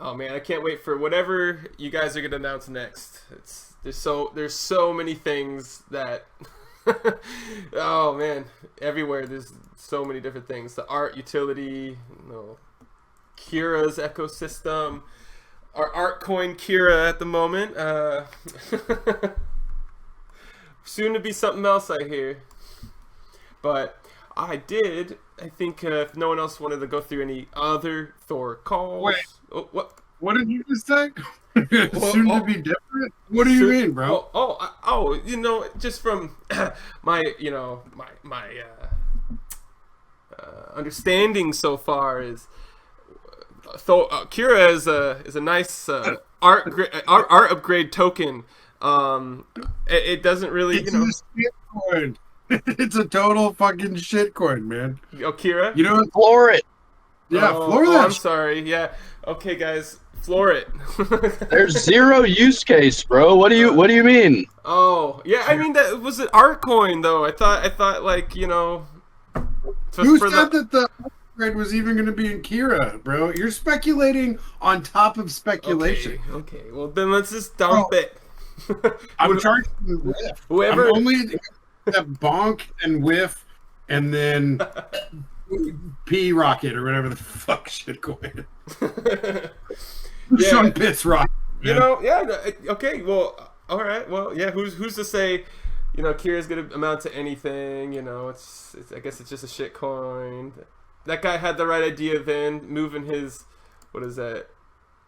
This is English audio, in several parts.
Oh man, I can't wait for whatever you guys are gonna announce next. There's so many things that oh man, everywhere there's so many different things. The art utility, Kira's ecosystem, our art coin Kira at the moment. Soon to be something else, I hear. But I think if no one else wanted to go through any other Thor calls. Wait. Oh, what? What did you just say? Soon to be different? What do you mean, bro? Just from my understanding so far is Kira is a nice art upgrade token. It doesn't really, It's a shit coin. It's a total fucking shit coin, man. Oh, Kira? You know, Floor it. yeah, floor that. I'm sorry. Yeah. Okay, guys, floor it. There's zero use case, bro. What do you mean? Oh, yeah. I mean, that was an art coin, though. I thought, like, Who said that the upgrade was even going to be in Kira, bro? You're speculating on top of speculation. Okay. Well, then let's just dump it. I'm charging whiff. Whoever. I'm only that bonk and whiff, and then P rocket or whatever the fuck shit coin. Yeah. Sean Pitts rocket. Okay. Well, all right. Well, yeah. Who's to say? Kira's gonna amount to anything. It's I guess it's just a shit coin. That guy had the right idea then, moving his, what is that? It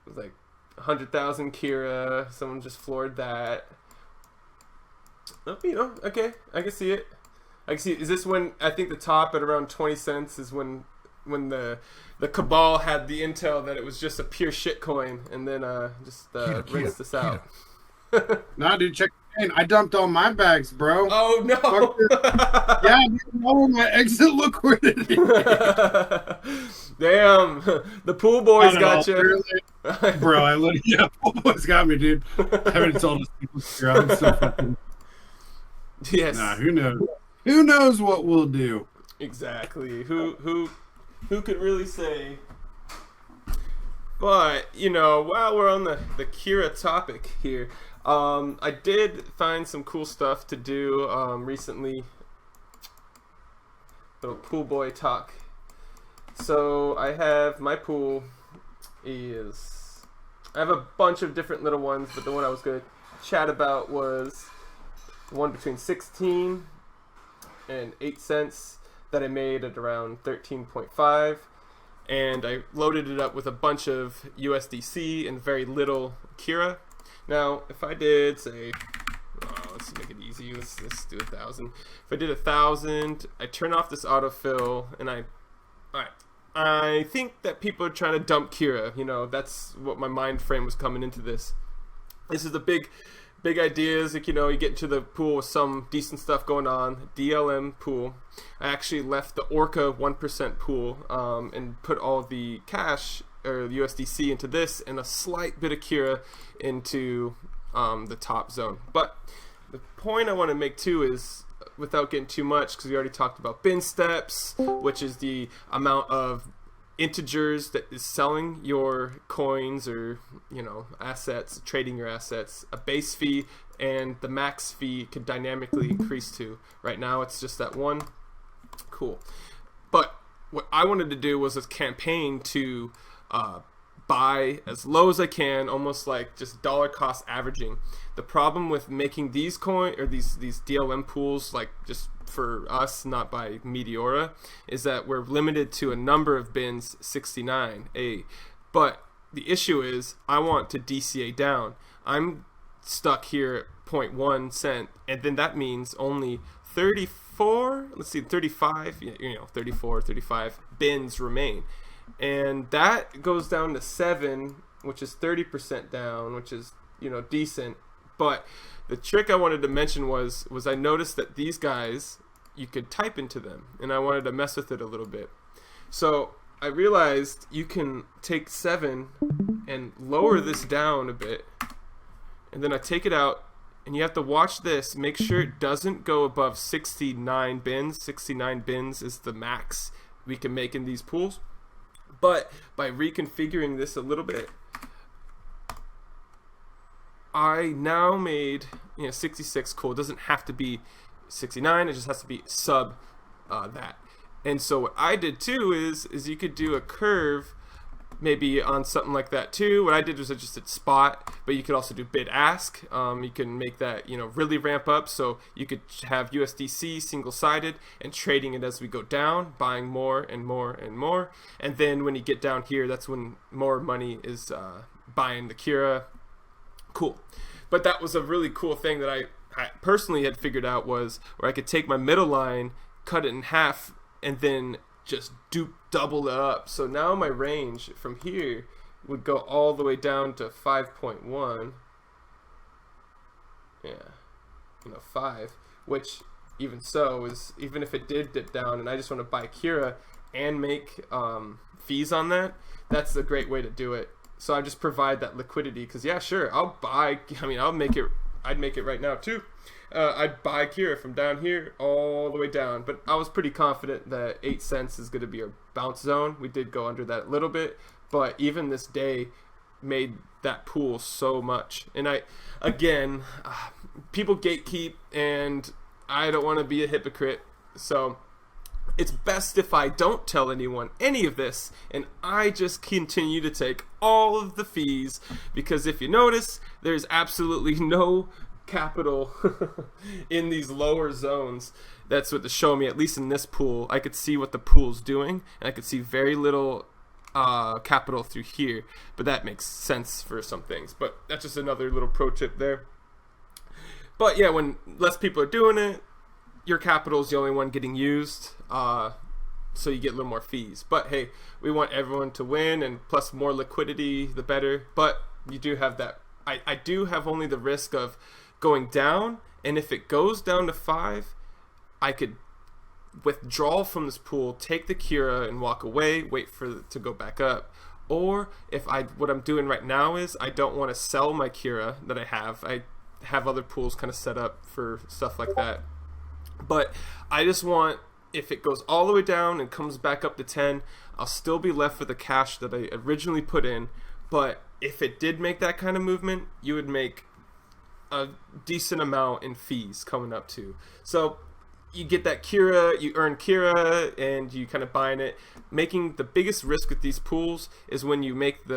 was like 100,000 Kira. Someone just floored that. Okay, I can see it. Is this when I think the top at around 20 cents is when the cabal had the intel that it was just a pure shit coin, and then rinsed this out. Nah, dude, check. I dumped all my bags, bro. Oh no! Yeah, I didn't know my exit liquidity. Damn, the pool boys got you, bro. Pool boys got me, dude. I haven't told us people. I'm so fucking. Yes. Nah, who knows? Who knows what we'll do? Exactly. Who could really say? But while we're on the Kira topic here. I did find some cool stuff to do recently. Little pool boy talk. So I have my pool I have a bunch of different little ones, but the one I was going to chat about was the one between 16 and 8 cents that I made at around 13.5. And I loaded it up with a bunch of USDC and very little Kira. Now, if I did say, let's make it easy. Let's do 1,000. If I did 1,000, I turn off this autofill, and I think that people are trying to dump Kira. That's what my mind frame was coming into this. This is the big ideas. Like, you get into the pool with some decent stuff going on. DLM pool. I actually left the Orca 1% pool and put all the cash or the USDC into this and a slight bit of Kira into the top zone. But the point I want to make too is, without getting too much, because we already talked about bin steps, which is the amount of integers that is selling your coins or assets, trading your assets, a base fee, and the max fee could dynamically increase to. Right now it's just that one. Cool. But what I wanted to do was a campaign to buy as low as I can, almost like just dollar cost averaging. The problem with making these these DLM pools, like just for us, not by Meteora, is that we're limited to a number of bins, 69A. But the issue is I want to DCA down. I'm stuck here at 0.1 cent, and then that means only 35 bins remain. And that goes down to 7, which is 30% down, which is, decent. But the trick I wanted to mention was I noticed that these guys, you could type into them, and I wanted to mess with it a little bit. So I realized you can take 7 and lower this down a bit, and then I take it out, and you have to watch this, make sure it doesn't go above 69 bins. 69 bins is the max we can make in these pools. But by reconfiguring this a little bit, I now made 66. Cool. It doesn't have to be 69. It just has to be sub that. And so what I did too is you could do a curve maybe on something like that too. What I did was I just did spot, but you could also do bid ask. You can make that really ramp up, so you could have USDC single-sided and trading it as we go down, buying more and more and more. And then when you get down here, that's when more money is buying the Kira. Cool. But that was a really cool thing that I personally had figured out, was where I could take my middle line, cut it in half, and then just double it up. So now my range from here would go all the way down to 5.1. Yeah, 5, which even so is, even if it did dip down and I just want to buy Kira and make fees on that, that's a great way to do it. So I just provide that liquidity, because yeah, sure, I'd make it right now too. I'd buy Kira from down here all the way down, but I was pretty confident that 8 cents is going to be our bounce zone. We did go under that a little bit, but even this day made that pool so much. And people gatekeep, and I don't want to be a hypocrite, so it's best if I don't tell anyone any of this, and I just continue to take all of the fees, because if you notice, there's absolutely no capital in these lower zones. That's what to show me, at least in this pool. I could see what the pool's doing, and I could see very little capital through here, but that makes sense for some things. But that's just another little pro tip there. But yeah, when less people are doing it, your capital is the only one getting used, so you get a little more fees. But hey, we want everyone to win, and plus more liquidity the better. But you do have that, I do have only the risk of going down, and if it goes down to 5, I could withdraw from this pool, take the Kira and walk away, wait for it to go back up. Or what I'm doing right now is I don't want to sell my Kira that I have other pools kind of set up for stuff like that. But I just want, if it goes all the way down and comes back up to 10, I'll still be left with the cash that I originally put in. But if it did make that kind of movement, you would make a decent amount in fees coming up too. So you get that Kira, you earn Kira, and you kind of buying it. Making the biggest risk with these pools is when you make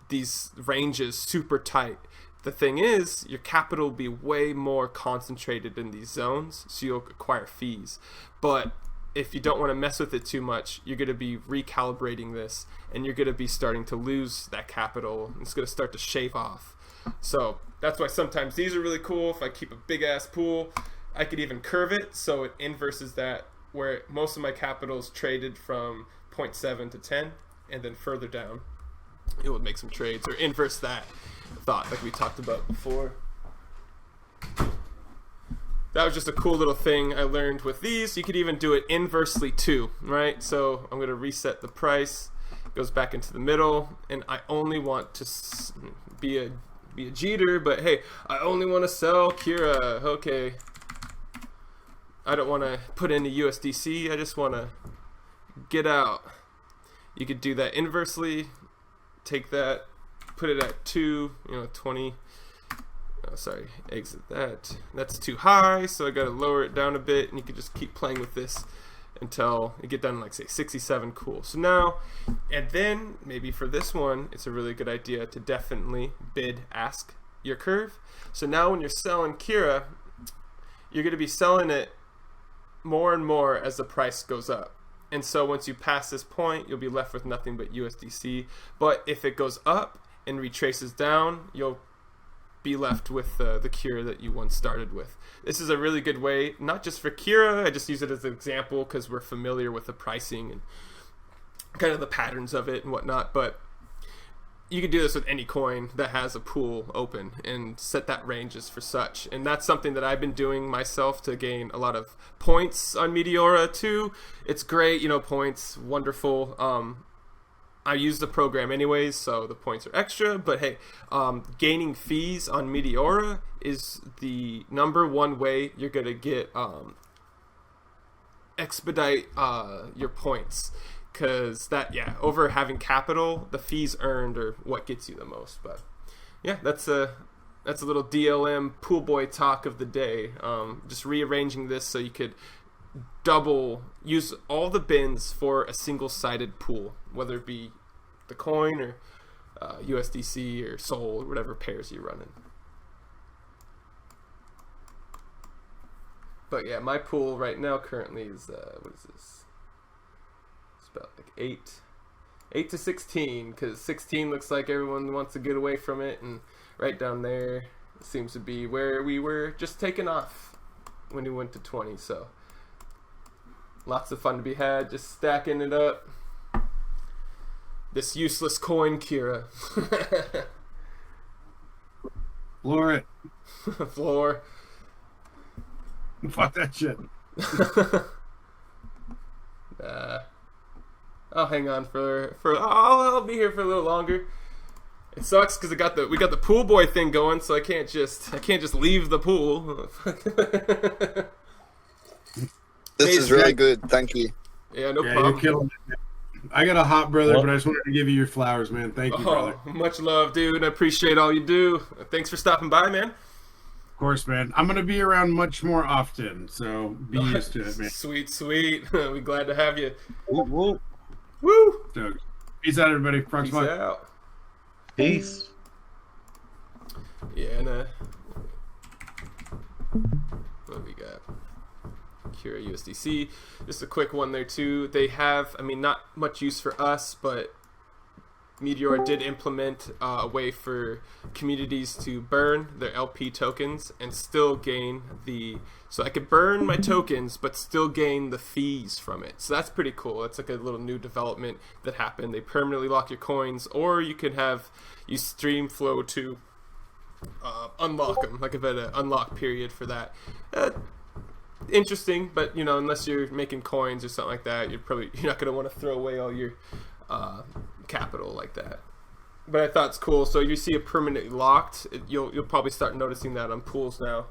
these ranges super tight. The thing is, your capital will be way more concentrated in these zones, so you'll acquire fees. But if you don't want to mess with it too much, you're going to be recalibrating this, and you're going to be starting to lose that capital. It's going to start to shave off. So that's why sometimes these are really cool. If I keep a big ass pool, I could even curve it so it inverses that, where most of my capital is traded from 0.7 to 10, and then further down it would make some trades, or inverse that thought like we talked about before. That was just a cool little thing I learned with these. You could even do it inversely too, right? So I'm going to reset the price, it goes back into the middle, and I only want to be a jeter, but hey, I only want to sell Kira. Okay, I don't want to put in the USDC, I just want to get out. You could do that inversely, take that, put it at 2, 20. Oh, sorry, exit that. That's too high, so I got to lower it down a bit, and you can just keep playing with this until you get down to, like, say 67. Cool. So now, and then maybe for this one, it's a really good idea to definitely bid ask your curve. So now when you're selling Kira, you're going to be selling it more and more as the price goes up. And so once you pass this point, you'll be left with nothing but USDC. But if it goes up and retraces down, you'll be left with the Kira that you once started with. This is a really good way, not just for Kira, I just use it as an example because we're familiar with the pricing and kind of the patterns of it and whatnot, but you can do this with any coin that has a pool open and set that ranges for such. And that's something that I've been doing myself to gain a lot of points on Meteora too. It's great, points, wonderful. I use the program anyways, so the points are extra. But hey, gaining fees on Meteora is the #1 way you're going to get expedite your points. Because over having capital, the fees earned are what gets you the most. But yeah, that's that's a little DLM pool boy talk of the day. Just rearranging this so you could use all the bins for a single-sided pool, whether it be the coin or USDC or Sol or whatever pairs you're running. But yeah, my pool right now currently is what is this? It's about like 8 to 16, because 16 looks like everyone wants to get away from it, and right down there seems to be where we were just taking off when we went to 20. So lots of fun to be had, just stacking it up. This useless coin, Kira. Floor it. Floor. Fuck that shit. I'll hang on for I'll be here for a little longer. It sucks because we got the pool boy thing going, so I can't just leave the pool. This is really good. Thank you. Yeah, no You're problem. killing it. I got a hot brother, but I just wanted to give you your flowers, man. Thank you, brother. Much love, dude. I appreciate all you do. Thanks for stopping by, man. Of course, man. I'm going to be around much more often, so be used to it, man. Sweet, sweet. We're glad to have you. Woo. Woo! So, peace out, everybody. Peace out. Peace. Yeah, and what we got? Cura USDC. Just a quick one there too. They have, I mean, not much use for us, but Meteor did implement a way for communities to burn their LP tokens and still gain so I could burn my tokens but still gain the fees from it. So that's pretty cool. That's like a little new development that happened. They permanently lock your coins, or you can use Streamflow to unlock them, like I've had an unlock period for that. Interesting, but unless you're making coins or something like that, you're not going to want to throw away all your capital like that. But I thought it's cool. So if you see it permanently locked, you'll probably start noticing that on pools now.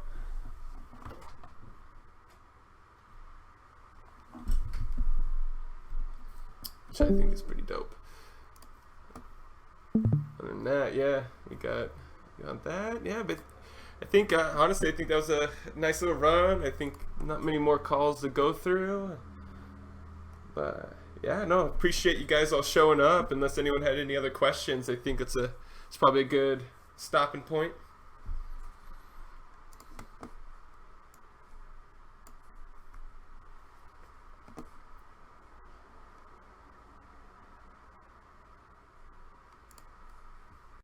Which I think is pretty dope. Other than that, yeah, we got that. Yeah, but I think honestly, I think that was a nice little run. I think not many more calls to go through, but yeah, no, appreciate you guys all showing up. Unless anyone had any other questions, I think it's probably a good stopping point.